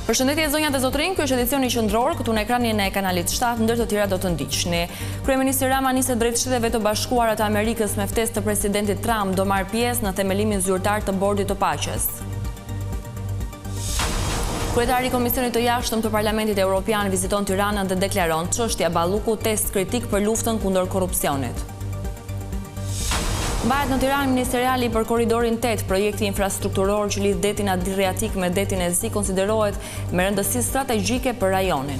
Përshëndetje zonjat e zotrinj, ky është edicioni qendror këtu në ekranin e kanalit 7, ndër të tjera do të ndiqni. Kryeministri Rama niset drejt Shteteve të Bashkuara të Amerikës me ftesë të presidentit Trump, do marrë pjesë në themelimin zyrtar të Bordit të Paqes. Kryetari i Komisionit të Jashtëm të Parlamentit Evropian viziton Tiranën dhe deklaron çështja Balluku test kritik për luftën kundër korrupsionit. Mbahet në Tiranë ministeriali për korridorin 8, projekti infrastrukturor që lidh detin Adriatik me detin e Zi konsiderohet me rëndësi strategjike për rajonin.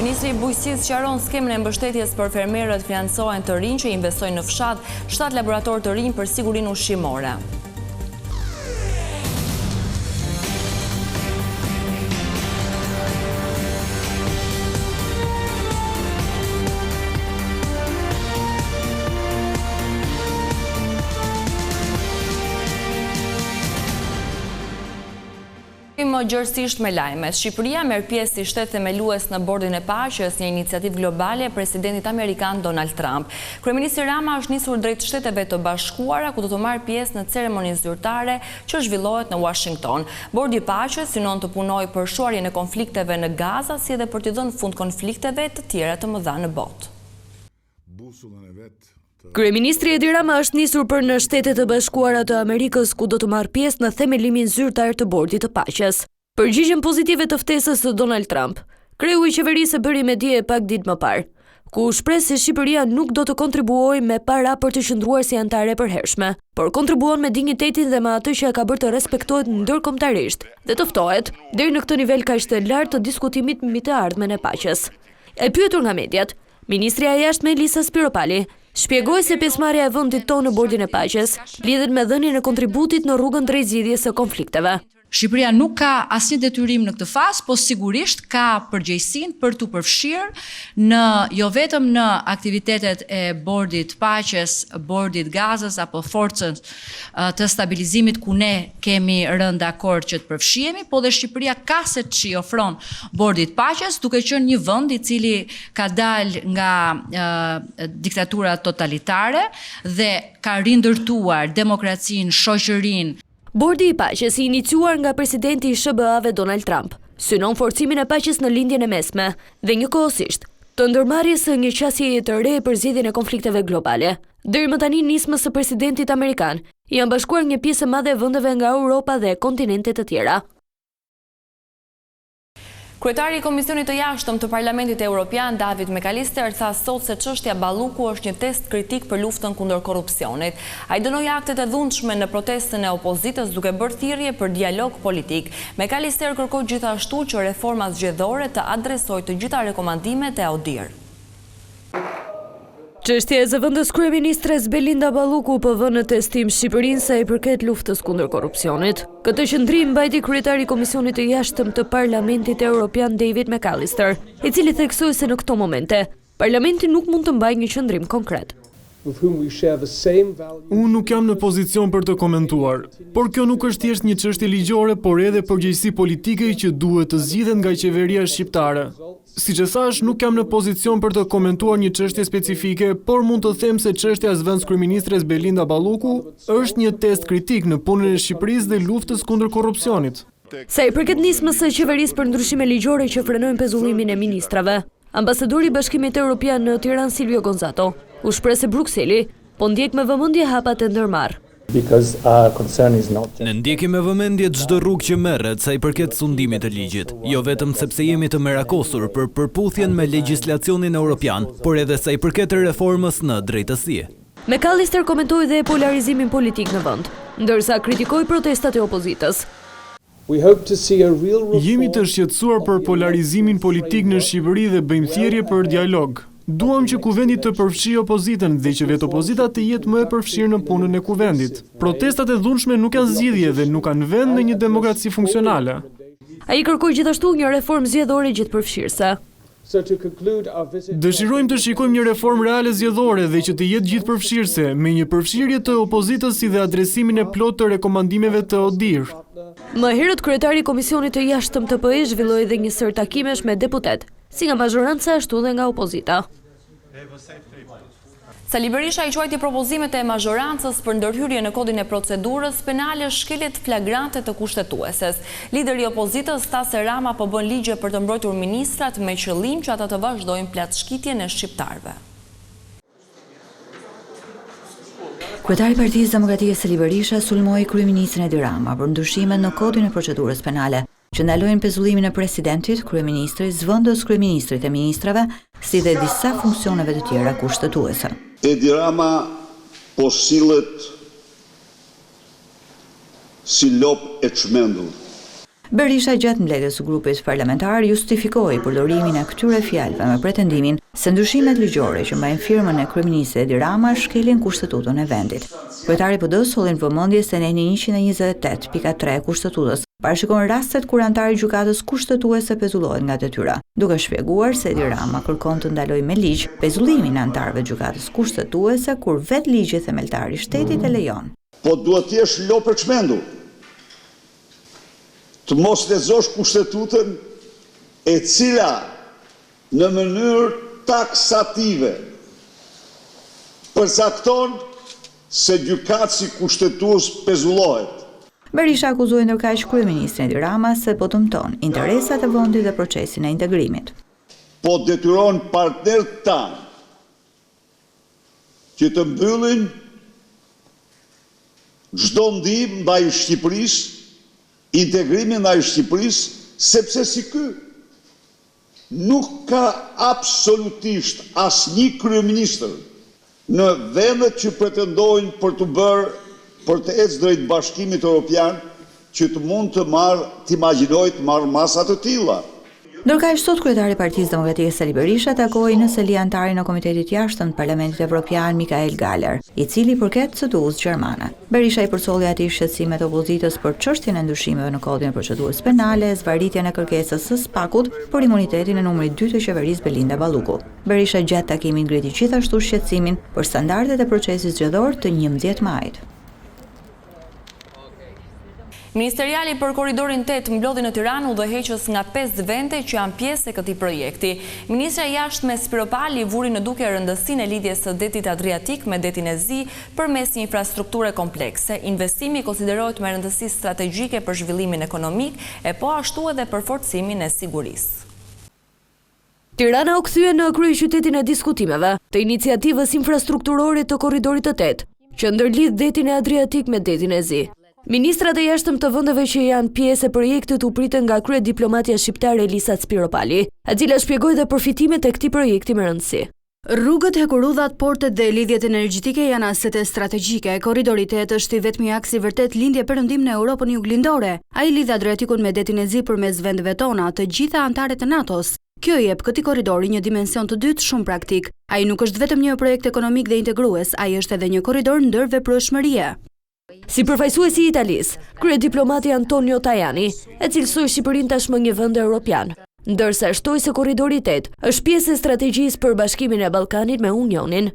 Ministri i Bujqësisë sqaron skemën e mbështetjes për fermerët financohen të rinj që investojnë në fshat, 7 laboratorë të rinj për sigurinë ushqimore. Më gjërësisht me lajmet. Shqipëria merr pjesë si shtet themelues në Bordin e Paqes, një iniciativë globale e presidentit amerikan Donald Trump. Kryeministri Rama është nisur drejt Shteteve të Bashkuara, ku do të marrë pjesë në ceremoninë zyrtare që zhvillohet në Washington. Bordi i Paqes synon të punojë për shuarjen e konflikteve në Gaza, si edhe për t'i dhënë fund konflikteve të tjera të mëdha në botë. Kryeministri Edi Rama është nisur për në Shtetet e Bashkuara të Amerikës, ku do të marrë pjesë në themelimin zyrtar të Bordit të Paqes. Përgjigjen pozitive të ftesës së Donald Trump, kreu i qeverisë bëri me dije pak ditë më parë, ku shpreh se Shqipëria nuk do të kontribuojë me para për të qëndruar si anëtare e përhershme, por kontribuon me dinjitetin dhe me atë që ka bërë të respektohet ndërkombëtarisht dhe të ftohet deri në këtë nivel kaq të lartë të diskutimit mbi të ardhmen e paqes. E pyetur nga mediat, ministrja e jashtme Elisa Spiropali shpjegoi se pjesëmarrja e vendit tonë në Bordin e Paqes lidhet me dhënien e kontributit në rrugën drejt zgjidhjes së konflikteve. Shqipëria nuk ka asnjë detyrim në këtë fazë, po sigurisht ka përgjegjësinë për t'u përfshirë jo vetëm në aktivitetet e Bordit Paqes, Bordit Gazës apo forcës të stabilizimit ku ne kemi rënë dakord që të përfshihemi, po dhe Shqipëria ka se ç'i ofron Bordit Paqes, duke qenë një vend i cili ka dalë nga diktatura totalitare dhe ka rindërtuar demokracinë, shoqërinë. Bordi i Paqes i iniciuar nga presidenti i SBA-ve Donald Trump synon forcimin e paqes në lindjen e mesme dhe njëkohësisht të ndërmarrjes së një qasjeje të re për zgjidhjen e konflikteve globale. Deri më tani nismës së presidentit amerikan janë bashkuar një pjesë e madhe e vendeve nga Europa dhe kontinente të tjera. Kryetari i Komisionit të Jashtëm të Parlamentit Evropian, David McAllister, tha sot se çështja Balluku është një test kritik për luftën kundër korrupsionit. Ai dënoi aktet e dhunshme në protestën e opozitës duke bërë thirrje për dialog politik. McAllister kërkoi gjithashtu që reforma zgjedhore të adresojë të gjitha rekomandimet e ODIHR. Çështja e zëvendës kryeministres Belinda Balluku po vën në testim Shqipërinë sa i përket luftës kundër korrupsionit. Këtë qendrim mbajti kryetari i Komisionit të Jashtëm të Parlamentit Evropian David McAllister, i cili theksoi se në këto momente Parlamenti nuk mund të mbajë një qendrim konkret. Unë nuk jam në pozicion për të komentuar, por kjo nuk është thjesht një çështje ligjore, por edhe përgjegjësi politike që duhet të zgjidhet nga qeveria shqiptare. Siç e thash, nuk jam në pozicion për të komentuar një çështje specifike, por mund të them se çështja e zëvendës kryeministres Belinda Balluku është një test kritik në punën e Shqipërisë dhe luftës kundër korrupsionit. Sa i përket nismës së qeverisë për ndryshime ligjore që frenojnë pezullimin e ministrave, ambasadori i Bashkimit Evropian në Tiranë Silvio Gonzato u shpreh se Brukseli po ndjek me vëmendje hapat e ndërmarrë. Ne ndjekim me vëmendje çdo rrugë që merret sa i përket sundimit të ligjit, jo vetëm sepse jemi të merakosur për përputhjen me legjislacionin evropian, por edhe sa i përket reformës në drejtësi. McAllister komentoi dhe polarizimin politik në vend, ndërsa kritikoi protestat e opozitës. Jemi të shqetësuar për polarizimin politik në Shqipëri dhe bëjmë thirrje për dialog. Duam që kuvendit të përfshijë opozitën dhe që vetë opozita të jetë më e përfshirë në punën e kuvendit. Protestat e dhunshme nuk janë zgjidhje dhe nuk kanë vend në një demokraci funksionale. Ai kërkoi gjithashtu një reformë zgjedhore gjithëpërfshirëse. Dëshirojmë të shikojmë një reformë reale zgjedhore dhe që të jetë gjithëpërfshirëse, me një përfshirje të opozitës si dhe adresimin e plotë të rekomandimeve të ODIHR. Më herët kryetari i Komisionit të Jashtëm të PE zhvilloi edhe një sër takimesh me deputet, si nga mazhoranca ashtu dhe nga opozita. Sali Berisha i quajti propozimet e mazhorancës për ndërhyrje në kodin e procedurës penale shkeljet flagrante të kushtetueses. Lideri i opozitës Tase Rama po bën ligje për të mbrojtur ministrat me qëllim që ata të vazhdojnë platëshkitjen e shqiptarëve. Kryetari i Partisë Demokratike Sali Berisha sulmoi kryeministrin Edi Rama për ndryshimet në kodin e procedurës penale, që ndalojnë pezullimin e presidentit, kryeministrit, zëvendës kryeministrit e ministrave, si dhe disa funksioneve të tjera kushtetuese. Edi Rama po sillet si lop e çmendur. Berisha gjatë mbledhjes së grupit parlamentar justifikoi përdorimin e këtyre fjalëve me pretendimin se ndryshimet ligjore që mbajnë firmën e kryeministit Edi Rama shkelin kushtetutën e vendit. Kryetari PD solli në vëmendje se në 128.3 e kushtetutës parashikon rastet kur antari i gjykatës kushtetuese pezullohet nga detyra, duke shpjeguar se Edi Rama kërkon të ndalojë me ligj pezullimin e antarëve të gjykatës kushtetuese kur vetë ligji themeltar i shtetit e lejon. Po duhet të jesh lop e çmendur. Të mos lexosh kushtetutën e cila në mënyrë taksative përcakton se gjykatësi kushtetues pezullohet. Berisha akuzoi ndërkaq kryeministrin Edi Rama se po dëmton interesat e vendit dhe procesin e integrimit. Po detyron partnerët tanë që të mbyllin çdo ndihmë ndaj Shqipërisë, integrimin ndaj Shqipërisë, sepse si ky nuk ka absolutisht asnjë kryeministër në vendet që pretendojnë për të ecë drejt Bashkimit Evropian që të mund të imagjinojë të marrë masa të tilla. Ndërkaq sot kryetari i Partisë Demokratike Sali Berisha takoi në seli antarin e Komitetit Jashtëm të Parlamentit Evropian Mikael Galler, i cili përket CDU-s gjermane. Berisha i përsolli atij shqetësimet e opozitës për çështjen e ndryshimeve në kodin e procedurës penale, zvarritjen e kërkesës së SPAK-ut për imunitetin e numrit 2 të qeverisë Belinda Balluku. Berisha gjatë takimit ngriti gjithashtu shqetësimin për standardet e procesit zgjedhor të 11 majit. Ministeriali për Korridorin 8 mblodhi në Tiranë udhëheqës nga 5 vende që janë pjesë e këtij projekti. Ministra e Jashtme Spiropali vuri në duke rëndësinë e lidhjes së detit Adriatik me detin e Zi përmes një infrastrukture komplekse. Investimi konsiderohet me rëndësi strategjike për zhvillimin ekonomik e po ashtu edhe për forcimin e sigurisë. Tirana u kthye në kryeqytetin e diskutimeve të iniciativës infrastrukturore të Korridorit të 8, që ndërlidh detin e Adriatik me detin e Zi. Ministrat e jashtëm të vendeve që janë pjesë e projektit u pritën nga kryediplomatja shqiptare Elisa Spiropali, e cila shpjegoi dhe përfitimet e këtij projekti me rëndësi. Rrugët, hekurudhat, portet dhe lidhjet energjetike janë asete strategjike. Korridori 8 është i vetmi aks i vërtet lindje perëndim në Europën juglindore. Ai lidh Adriatikun me detin e Zi përmes vendeve tona, të gjitha anëtare të NATO-s. Kjo i jep këtij korridori një dimension të dytë shumë praktik. Ai nuk është vetëm një projekt ekonomik dhe integrues, ai është edhe një korridor ndër veprëshmërie. Si përfaqësuesi i Italisë, kryediplomati Antonio Tajani e cilësoi Shqipërinë tashmë një vend evropian, ndërsa shtoi se korridori 8 është pjesë e strategjisë për bashkimin e Ballkanit me Unionin.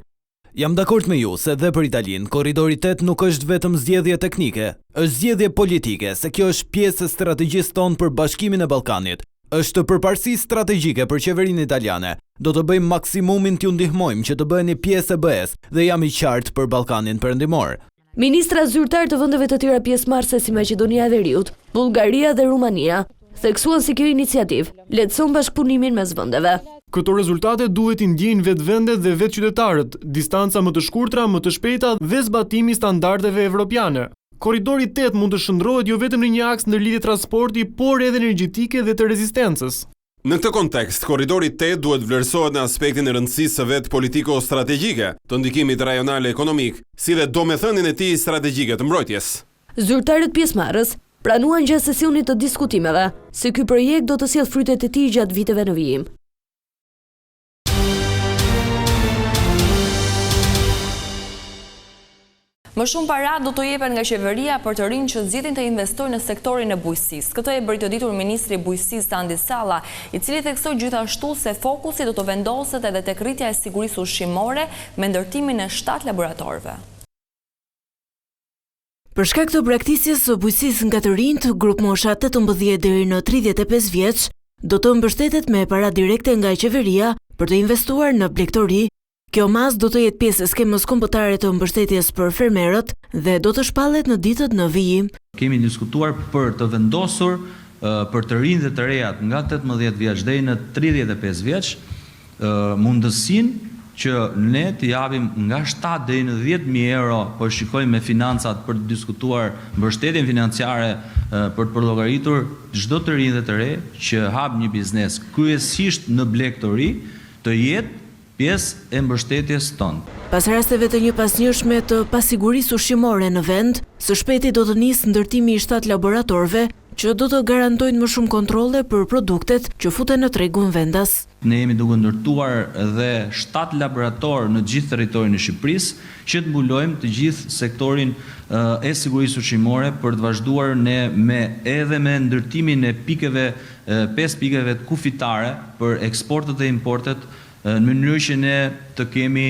Jam dakord me ju se dhe për Italinë, korridori 8 nuk është vetëm zgjedhje teknike, është zgjedhje politike, se kjo është pjesë e strategjisë tonë për bashkimin e Ballkanit. Është përparësi strategjike për qeverinë italiane. Do të bëjmë maksimumin t'ju ndihmojmë që të bëheni pjesë e BE-s dhe jam i qartë për Ballkanin Perëndimor. Ministra zyrtar të vendeve të tjera pjesëmarrëse si Maqedonia e Veriut, Bullgaria dhe Rumania theksuan se kjo iniciativë lehtëson bashkëpunimin mes vendeve. Këto rezultate duhet i ndjejnë vetë vendet dhe vetë qytetarët, distanca më të shkurtra, më të shpejta dhe zbatimi i standardeve evropiane. Korridori 8 mund të shndrohet jo vetëm në një aks ndërlidhje transporti, por edhe energjetike dhe të rezistencës. Në këtë kontekst, korridori 8 duhet vlerësohet në aspektin e rëndësisë së vet politiko-strategjike të ndikimit rajonal e ekonomik, si dhe domethënien e tij strategjike të mbrojtjes. Zyrtarët pjesëmarrës pranuan gjatë sesionit të diskutimeve se ky projekt do të sjellë frytet e tij gjatë viteve në vijim. Më shumë para do të jepen nga qeveria për të rinj që zgjedhin të investojnë në sektorin e bujqësisë. Këtë e bëri të ditur ministri i bujqësisë Sandi Salla, i cili theksoi gjithashtu se fokusi do të vendoset edhe tek rritja e sigurisë ushqimore me ndërtimin e 7 laboratorëve. Për shkak të braktisjes së bujqësisë nga të rinjt, grup mosha 18 deri në 35 vjeç do të mbështetet me para direkte nga qeveria për të investuar në blegtori, Kjo mas do të jetë pjesë e skemës kombëtare të mbështetjes për fermerët dhe do të shpallet në ditët në vijim. Kemi diskutuar për të vendosur për të rinj dhe të rejat nga 18 vjeç deri në 35 vjeç mundësinë që ne të japim nga 7 deri në 10.000 euro, po shikojmë me financat për të diskutuar mbështetjen financiare për të përllogaritur çdo të rinj dhe të re që hap një biznes kryesisht në blek të ri, të jetë pjesë e mbështetjes tonë. Pas rasteve të njëpasnjëshme të pasigurisë ushqimore në vend, së shpejti do të nisë ndërtimi i 7 laboratorëve që do të garantojnë më shumë kontrolle për produktet që futen në tregun vendas. Ne jemi duke ndërtuar edhe 7 laboratorë në gjithë territorin e Shqipërisë që të mbulojmë të gjithë sektorin e sigurisë ushqimore për të vazhduar ne edhe me ndërtimin e 5 pikeve të kufitare për eksportet dhe importet në mënyrë që ne të kemi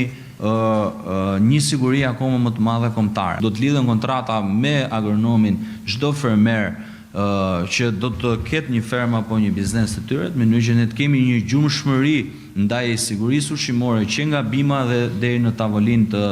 një siguri akoma më të madhe kombëtare. Do të lidhen kontrata me agronomin çdo fermer që do të ketë një fermë apo një biznes të tyre, në mënyrë që ne të kemi një gjumshmëri ndaj sigurisë ushqimore që nga bima dhe deri në tavolinë të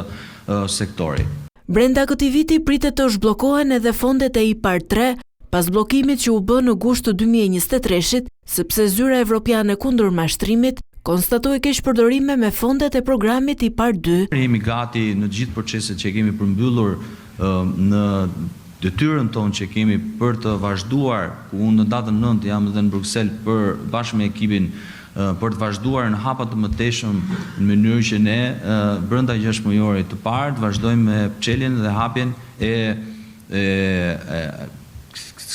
sektorit. Brenda këtij viti pritet të zhbllokohen edhe fondet e IPAR 3 pas bllokimit që u bë në gusht të 2023-shit, sepse zyra evropiane kundër mashtrimit konstatoi keqpërdorime me fondet e programit IPAR 2. Jemi gati në gjithë proceset që kemi përmbyllur në detyrën tonë që kemi për të vazhduar, ku unë në datën 9 jam edhe në Bruxelles për bashkë me ekipin për të vazhduar në hapa të mëtejshëm në mënyrë që ne brenda 6 mujorit të parë të vazhdojmë me çeljen dhe hapjen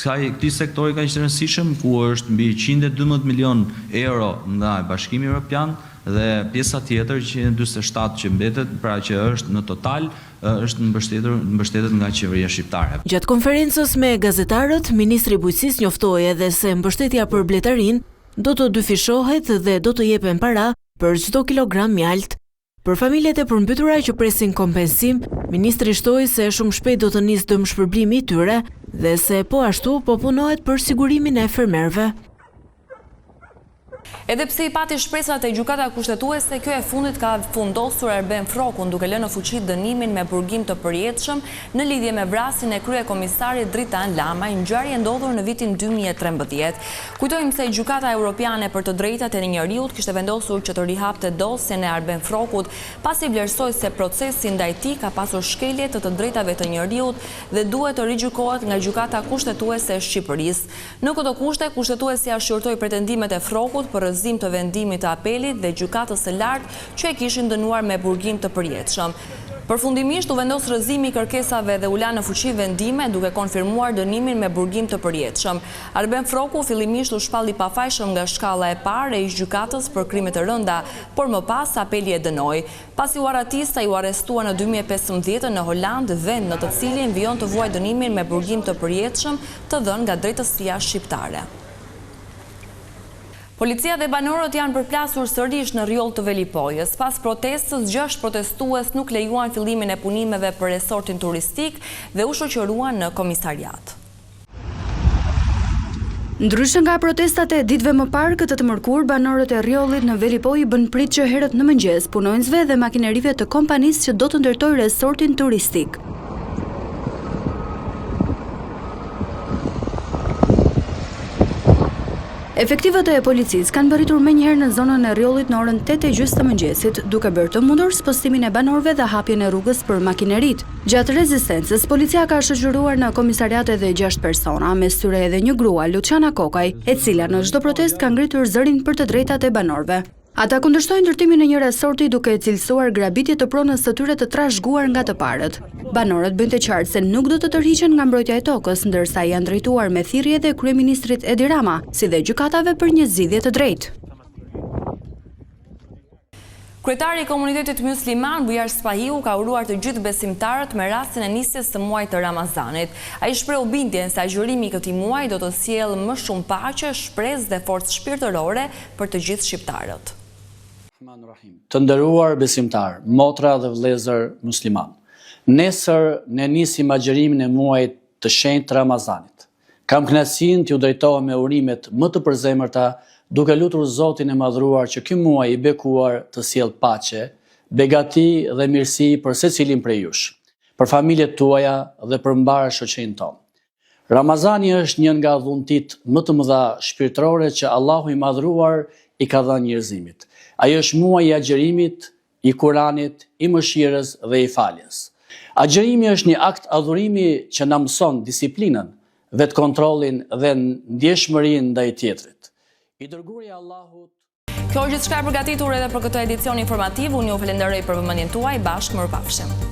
këtij sektori kaq të rëndësishëm, ku është mbi 112 milion euro nga Bashkimi Evropian dhe pjesa tjetër që 47 që mbetet, pra që është në total është mbështetet nga qeveria shqiptare. Gjatë konferencës me gazetarët, Ministri i Bujqësisë njoftoi edhe se mbështetja për bletarin do të dyfishohet dhe do të jepen para për çdo kilogram mjalt. Për familjet e përmbytura që presin kompensim, ministri shtoi se shumë shpejt do të nisë dëmshpërblimi i tyre dhe se po ashtu po punohet për sigurimin e fermerëve. Edhe pse i pati shpresat e gjykata kushtetuese, kjo e fundit ka fundosur Erben Frokun duke lënë në fuqi dënimin me burgim të përjetshëm në lidhje me vrasjen e kryekomisarit Dritan Lamaj, ngjarje ndodhur në vitin 2013. Kujtojmë se gjykata europiane për të drejtat e njerëzit kishte vendosur që të rihapte dosjen e Erben Frokut pasi vlerësoi se procesi ndaj tij ka pasur shkelje të drejtave të njerëzit dhe duhet të rigjykohet nga gjykata kushtetuese e Shqipërisë. Në këto kushte, kushtetuesi shqyrtoi pretendimet e Frokut për rrëzim të vendimit të apelit dhe gjykatës së lartë që e kishin dënuar me burgim të përjetshëm. Përfundimisht u vendos rrëzimi i kërkesave dhe u la në fuqi vendime duke konfirmuar dënimin me burgim të përjetshëm. Erben Froku fillimisht u shpalli pafajshëm nga shkalla e parë e ish gjykatës për krime të rënda, por më pas apeli e dënoi. Pasi u arratista, u arrestua në 2015 në Holand, vend në të cilin vijon të vuajë dënimin me burgim të përjetshëm të dhënë nga drejtësia shqiptare. Policia dhe banorët janë përplasur sërish në rjoll të Velipojës. Pas protestës, 6 protestues nuk lejuan fillimin e punimeve për resortin turistik dhe u shoqëruan në komisariat. Ndryshe nga protestat e ditëve më parë, këtë të mërkur, banorët e rjollit në Velipoj bën prit që herët në mëngjes punonjësve dhe makinerive të kompanisë që do të ndërtoj resortin turistik. Efektivët e policisë kanë bërritur menjëherë në zonën e rjollit në orën 8:30 të mëngjesit, duke bërë të mundur spostimin e banorëve dhe hapjen e rrugës për makinerit. Gjatë rezistencës, policia ka shoqëruar në komisariat edhe 6 persona, mes tyre edhe një grua, Luciana Kokaj, e cila në çdo protest ka ngritur zërin për të drejtat e banorëve. Ata kundërshtojnë ndërtimin e një resorti duke cilësuar grabitje të pronës së tyre të trashëguar nga të parët. Banorët bëjnë të qartë se nuk do të tërhiqen nga mbrojtja e tokës, ndërsa janë drejtuar me thirrje dhe kryeministrit Edi Rama, si dhe gjykatave për një zgjidhje të drejtë. Kryetari i komunitetit musliman Bujar Spahiu ka uruar të gjithë besimtarët me rastin e nisjes së muajit të Ramazanit. Ai shpreu bindjen se agjërimi i këtij muaji do të sjellë më shumë paqe, shpresë dhe forcë shpirtërore për të gjithë shqiptarët. Të nderuar besimtar, motra dhe vëllezër musliman. Nesër ne nisim agjërimin e muajit të shenjtë Ramazanit. Kam kënaqësinë t'ju drejtohem me urimet më të përzemërta, duke lutur Zotin e Madhruar që ky muaj i bekuar të sjellë paqe, begati dhe mirësi për secilin prej jush, për familjet tuaja dhe për mbarë shoqërinë tonë. Ramazani është një nga dhuntit më të mëdha shpirtërore që Allahu i madhruar i ka dhënë njerëzimit. Ai është muaji i agjerimit, i Kuranit, i mëshirës dhe i faljes. Agjerimi është një akt adhurimi që na mëson disiplinën, vetkontrollin dhe ndjeshmërinë ndaj tjetrit. I dërguari i Allahut. Kjo është gjithçka e përgatitur edhe për këtë edicion informativ. Unë ju falenderoj për vëmendjen tuaj. Bashkë mirupafshim.